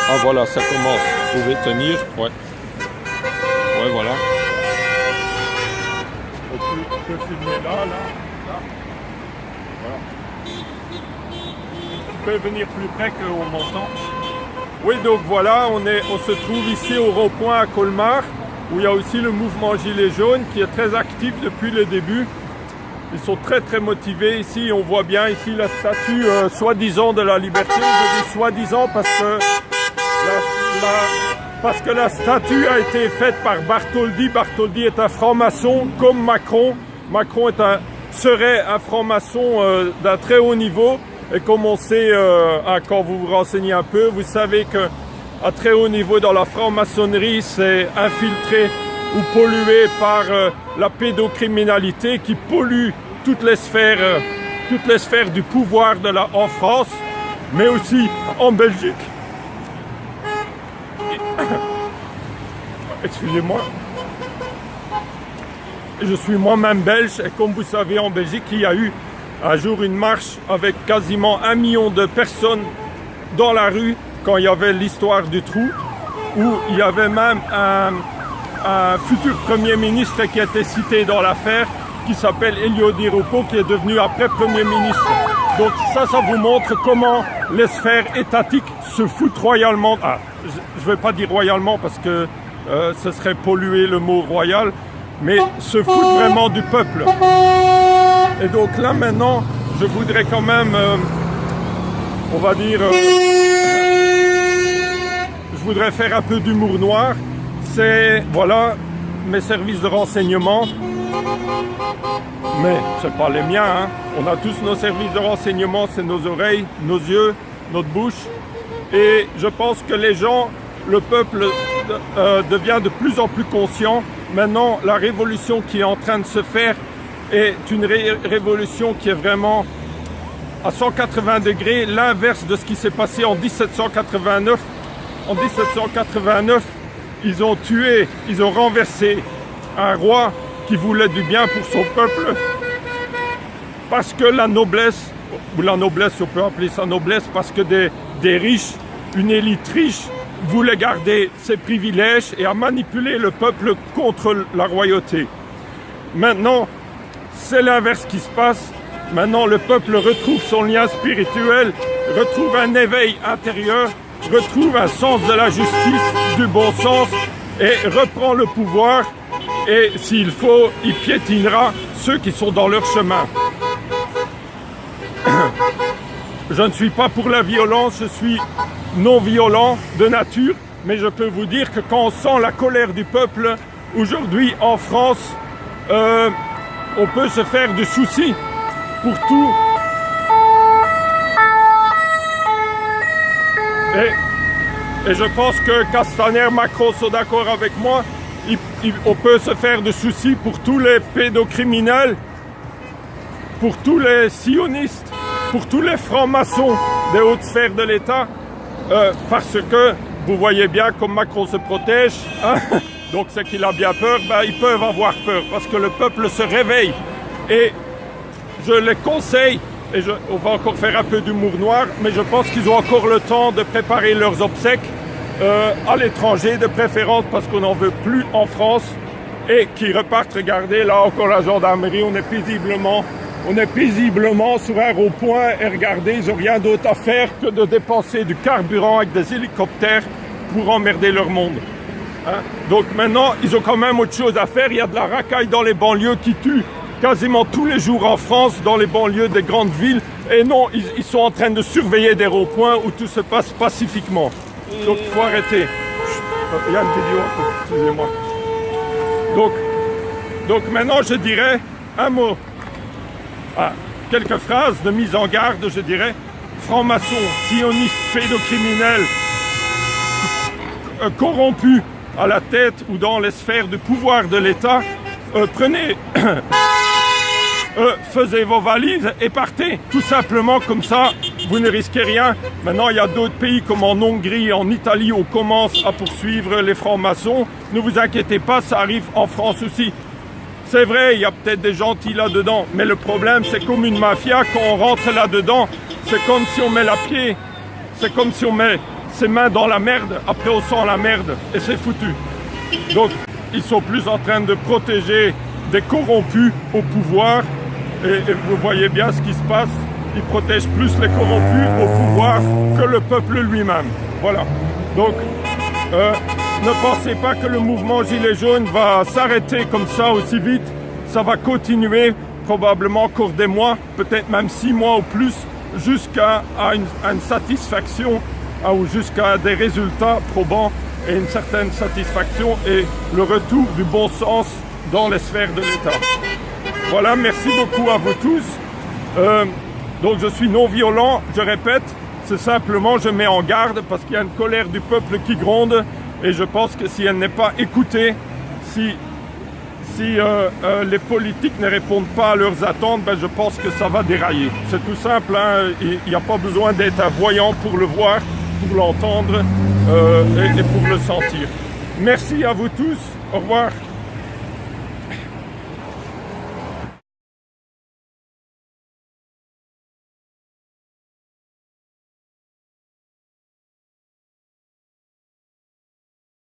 Ah voilà, ça commence. Vous pouvez tenir. Ouais. Ouais, voilà. On peut filmer là. Voilà. Vous pouvez venir plus près qu'on m'entend. Oui, donc voilà, on se trouve ici au rond-point à Colmar, où il y a aussi le mouvement Gilets jaunes qui est très actif depuis le début. Ils sont très très motivés ici. On voit bien ici la statue soi-disant de la liberté. Je dis soi-disant parce que la statue a été faite par Bartholdi. Bartholdi est un franc-maçon comme Macron. Macron serait un franc-maçon d'un très haut niveau. Et comme on sait, quand vous vous renseignez un peu, vous savez qu'à très haut niveau dans la franc-maçonnerie, c'est infiltré ou pollué par la pédocriminalité qui pollue toutes les sphères du pouvoir en France, mais aussi en Belgique. Excusez-moi. Je suis moi-même belge et comme vous savez, en Belgique, il y a eu un jour une marche avec quasiment 1 million de personnes dans la rue quand il y avait l'histoire du trou, où il y avait même un futur Premier ministre qui a été cité dans l'affaire, qui s'appelle Elio Di Rupo, qui est devenu après Premier ministre. Donc ça vous montre comment les sphères étatiques se foutent royalement. Ah, je ne vais pas dire royalement parce que ce serait polluer le mot royal, mais se foutent vraiment du peuple. Et donc là maintenant, je voudrais quand même, on va dire, je voudrais faire un peu d'humour noir. C'est, voilà, mes services de renseignement. Mais ce n'est pas les miens, hein. On a tous nos services de renseignement, c'est nos oreilles, nos yeux, notre bouche. Et je pense que les gens, le peuple devient de plus en plus conscient. Maintenant, la révolution qui est en train de se faire est une révolution qui est vraiment à 180 degrés, l'inverse de ce qui s'est passé en 1789. En 1789, ils ont renversé un roi qui voulait du bien pour son peuple, parce que la noblesse, on peut appeler ça noblesse, parce que des riches, une élite riche, voulait garder ses privilèges et a manipulé le peuple contre la royauté. Maintenant, c'est l'inverse qui se passe. Maintenant, le peuple retrouve son lien spirituel, retrouve un éveil intérieur, retrouve un sens de la justice, du bon sens et reprend le pouvoir. Et s'il faut, il piétinera ceux qui sont dans leur chemin. Je ne suis pas pour la violence, je suis non violent de nature, mais je peux vous dire que quand on sent la colère du peuple, aujourd'hui en France, on peut se faire du souci pour tout. Et je pense que Castaner, Macron sont d'accord avec moi. On peut se faire de soucis pour tous les pédocriminels, pour tous les sionistes, pour tous les francs-maçons des hautes sphères de l'État, parce que vous voyez bien comme Macron se protège, hein, donc c'est qu'il a bien peur, ils peuvent avoir peur parce que le peuple se réveille. Et je les conseille, on va encore faire un peu d'humour noir, mais je pense qu'ils ont encore le temps de préparer leurs obsèques à l'étranger de préférence parce qu'on n'en veut plus en France et qu'ils repartent. Regardez là encore la gendarmerie, on est paisiblement sur un rond-point et regardez, ils n'ont rien d'autre à faire que de dépenser du carburant avec des hélicoptères pour emmerder leur monde. Hein? Donc maintenant, ils ont quand même autre chose à faire. Il y a de la racaille dans les banlieues qui tue quasiment tous les jours en France, dans les banlieues des grandes villes. Et non, ils sont en train de surveiller des ronds-points où tout se passe pacifiquement. Donc il faut arrêter. Il y a une vidéo, excusez-moi. Donc maintenant, je dirais un mot. Quelques phrases de mise en garde, je dirais. Francs-maçons, sionistes, pédocriminels, corrompus à la tête ou dans les sphères de pouvoir de l'État, faisez vos valises et partez. Tout simplement, comme ça, vous ne risquez rien. Maintenant, il y a d'autres pays comme en Hongrie, en Italie, on commence à poursuivre les francs-maçons. Ne vous inquiétez pas, ça arrive en France aussi. C'est vrai, il y a peut-être des gentils là-dedans, mais le problème, c'est comme une mafia, quand on rentre là-dedans, c'est comme si on met la pied, c'est comme si on met ses mains dans la merde, après on sent la merde et c'est foutu. Donc ils sont plus en train de protéger des corrompus au pouvoir et vous voyez bien ce qui se passe. Ils protègent plus les corrompus au pouvoir que le peuple lui-même. Voilà. Donc ne pensez pas que le mouvement Gilets jaunes va s'arrêter comme ça aussi vite. Ça va continuer probablement au cours des mois, peut-être même 6 mois ou plus, jusqu'à une satisfaction ou jusqu'à des résultats probants et une certaine satisfaction et le retour du bon sens dans les sphères de l'État. Voilà, merci beaucoup à vous tous. Donc je suis non violent, je répète, c'est simplement je mets en garde parce qu'il y a une colère du peuple qui gronde et je pense que si elle n'est pas écoutée, si les politiques ne répondent pas à leurs attentes, ben je pense que ça va dérailler. C'est tout simple, hein, il n'y a pas besoin d'être un voyant pour le voir, pour l'entendre et pour le sentir. Merci à vous tous, au revoir.